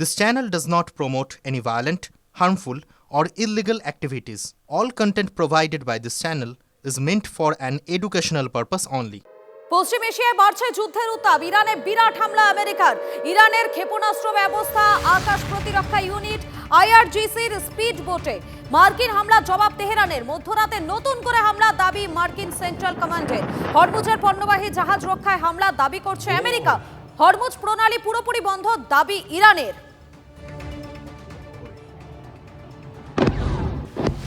This channel does not promote any violent, harmful, or illegal activities. All content provided by this channel is meant for an educational purpose only. পশ্চিম এশিয়ায় বাড়ছে যুদ্ধের উত্তাপ। ইরানে বিরাট হামলা আমেরিকার। ইরানের ক্ষেপণাস্ত্র ব্যবস্থা, আকাশ প্রতিরক্ষা ইউনিট, আইআরজিসির স্পিড বোটে মার্কিন হামলা জবাব তেহরানের। মধ্যরাতে নতুন করে হামলা দাবি মার্কিন সেন্ট্রাল কমান্ডের। হরমুজের পণ্যবাহী জাহাজ রক্ষায় হামলা দাবি করছে আমেরিকা। হরমুজ প্রণালী পুরোপুরি বন্ধ দাবি ইরানের।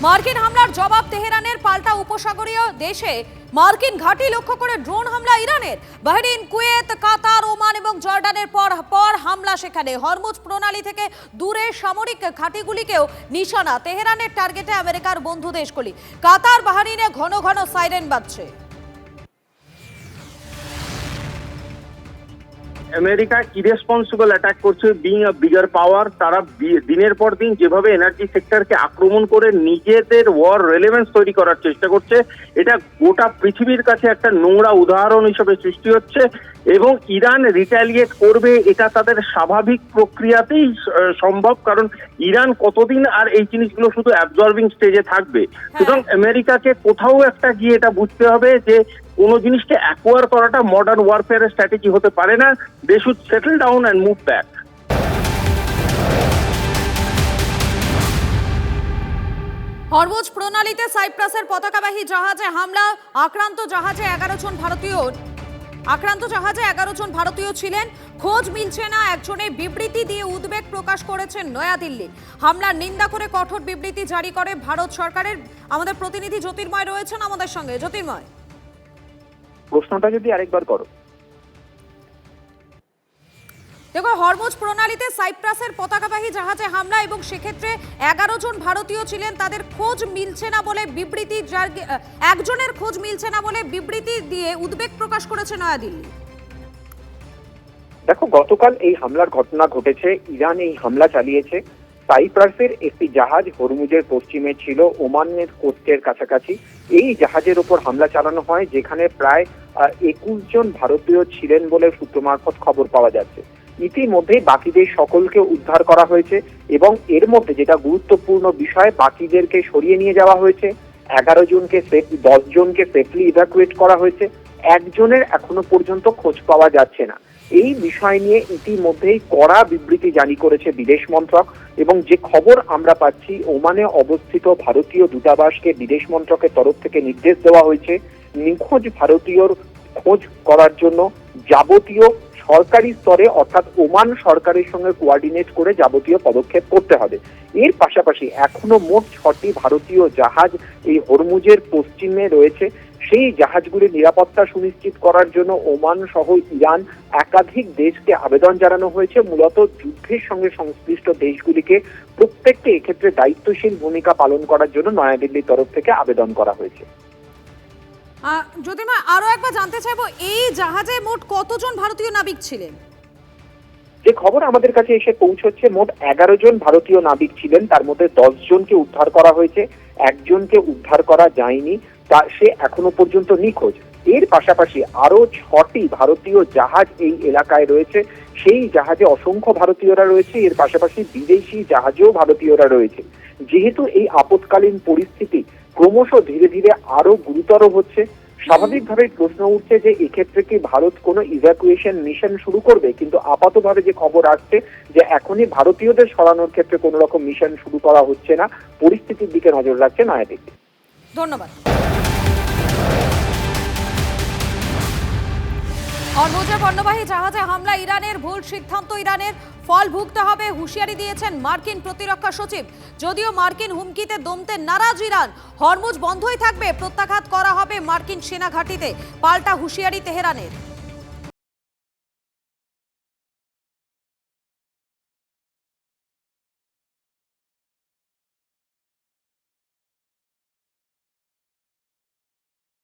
মার্কিন হামলার জবাব তেহরানের। পাল্টা উপসাগরীয় দেশে মার্কিন ঘাঁটি লক্ষ্য করে ড্রোন হামলা ইরানের। বাহরিন, কুয়েত, কাতার, ওমান এবং জর্ডানের পর হামলা সেখানে। হরমুজ প্রণালী থেকে দূরে সামরিক ঘাঁটিগুলিকেও নিশানা। তেহরানের টার্গেটে আমেরিকার বন্ধু দেশগুলি। কাতার, বাহরিনে ঘন ঘন সাইরেন বাজছে। আমেরিকা ইরেসপন্সিবল অ্যাটাক করছে, বিং আ বিগার পাওয়ার। তারা দিনের পর দিন যেভাবে এনার্জি সেক্টরকে আক্রমণ করে নিজেদের ওয়ার রেলেভেন্স তৈরি করার চেষ্টা করছে, এটা গোটা পৃথিবীর কাছে একটা নোংরা উদাহরণ হিসেবে সৃষ্টি হচ্ছে। এবং ইরান রিটালিয়েট করবে, এটা তাদের স্বাভাবিক প্রক্রিয়াতেই সম্ভব, কারণ ইরান কতদিন আর এই জিনিসগুলো শুধু অ্যাবজর্বিং স্টেজে থাকবে। সুতরাং আমেরিকাকে কোথাও একটা গিয়ে এটা বুঝতে হবে যে কোনো জিনিসকে অ্যাকোয়ার করাটা মডার্ন ওয়ারফেয়ারের স্ট্র্যাটেজি হতে পারে না। They should settle down and move back. Hormuz প্রণালীতে সাইপ্রাসের পতাকাবাহী জাহাজে হামলা। আক্রান্ত জাহাজে 11 জন ভারতীয় ছিলেন। খোঁজ মিলছে না একজনের। বিবৃতি দিয়ে উদ্বেগ প্রকাশ করেছেন নয়াদিল্লি। হামলার নিন্দা করে কঠোর বিবৃতি জারি করে ভারত সরকারের। আমাদের প্রতিনিধি জ্যোতির্ময় রয়েছেন আমাদের সঙ্গে। জ্যোতির্ময়, প্রশ্নটা যদি আরেকবার করো। দেখো, হরমুজ প্রণালীতে সাইপ্রাসের পতাকাবাহী জাহাজে হামলা এবং সেক্ষেত্রে 11 জন ভারতীয় ছিলেন। তাদের খোঁজ মিলছে না বলে বিবৃতি, একজনের খোঁজ মিলছে না বলে বিবৃতি দিয়ে উদ্বেগ প্রকাশ করেছে নয়াদিল্লি। দেখো, গতকাল এই হামলার ঘটনা ঘটেছে। ইরান এই হামলা চালিয়েছে। সাইপ্রাসের একটি জাহাজ হরমুজের পশ্চিমে ছিল, ওমানের কোস্টের কাছাকাছি। এই জাহাজের উপর হামলা চালানো হয়, যেখানে প্রায় 21 জন ভারতীয় ছিলেন বলে সূত্র মারফত খবর পাওয়া যাচ্ছে। ইতিমধ্যে বাকিদের সকলকে উদ্ধার করা হয়েছে এবং এর মধ্যে যেটা গুরুত্বপূর্ণ বিষয়, বাকিদেরকে সরিয়ে নিয়ে যাওয়া হয়েছে। 10 জনকে সেফলি ইভাকুয়েট করা হয়েছে। একজনের এখনো পর্যন্ত খোঁজ পাওয়া যাচ্ছে না। এই বিষয় নিয়ে ইতিমধ্যেই কড়া বিবৃতি জারি করেছে বিদেশ মন্ত্রক। এবং যে খবর আমরা পাচ্ছি, ওমানে অবস্থিত ভারতীয় দূতাবাসকে বিদেশ মন্ত্রকের তরফ থেকে নির্দেশ দেওয়া হয়েছে নিখোঁজ ভারতীয়র খোঁজ করার জন্য যাবতীয় সরকারি স্তরে, অর্থাৎ ওমান সরকারের সঙ্গে কোঅর্ডিনেট করে যাবতীয় পদক্ষেপ করতে হবে। এর পাশাপাশি এখনো মোট 6টি ভারতীয় জাহাজ এই হরমুজের পশ্চিমে রয়েছে। সেই জাহাজগুলির নিরাপত্তা সুনিশ্চিত করার জন্য ওমান সহ ইরান একাধিক দেশকে আবেদন জানানো হয়েছে। মূলত যুদ্ধের সঙ্গে সংশ্লিষ্ট দেশগুলিকে প্রত্যেককে এক্ষেত্রে দায়িত্বশীল ভূমিকা পালন করার জন্য নয়াদিল্লির তরফ থেকে আবেদন করা হয়েছে। যদি আরো একবার জানতে চাইবো, এই জাহাজে মোট কতজন ভারতীয় নাবিক ছিলেন? যে খবর আমাদের কাছে এসে পৌঁছচ্ছে, মোট 11 জন ভারতীয় নাবিক ছিলেন। তার মধ্যে 10 জনকে উদ্ধার করা হয়েছে, একজনকে উদ্ধার করা যায়নি, সে এখনো পর্যন্ত নিখোঁজ। এর পাশাপাশি আরো 6টি ভারতীয় জাহাজ এই এলাকায় রয়েছে। সেই জাহাজে অসংখ্য ভারতীয়রা রয়েছে। এর পাশাপাশি বিদেশি জাহাজেও ভারতীয়রা রয়েছে। যেহেতু এই আপৎকালীন পরিস্থিতি ক্রমশ ধীরে ধীরে আরো গুরুতর হচ্ছে, স্বাভাবিকভাবে প্রশ্ন উঠছে যে এক্ষেত্রে কি ভারত কোনো ইভ্যাকুয়েশন মিশন শুরু করবে। কিন্তু আপাতভাবে যে খবর আসছে যে এখনই ভারতীয়দের সরানোর ক্ষেত্রে কোনো রকম মিশন শুরু করা হচ্ছে না। পরিস্থিতির দিকে নজর রাখছে নয়াদিল্লি। ধন্যবাদ। হরমুজের পণ্যবাহী জাহাজে হামলা ইরানের ভুল সিদ্ধান্ত। ইরানের ফল ভুগতে হবে হুঁশিয়ারি দিয়েছেন মার্কিন প্রতিরক্ষা সচিব। যদিও মার্কিন হুমকিতে দমতে নারাজ ইরান। হরমুজ বন্ধই থাকবে, প্রত্যাঘাত করা হবে মার্কিন সেনা ঘাঁটিতে, পাল্টা হুঁশিয়ারি তেহরানের।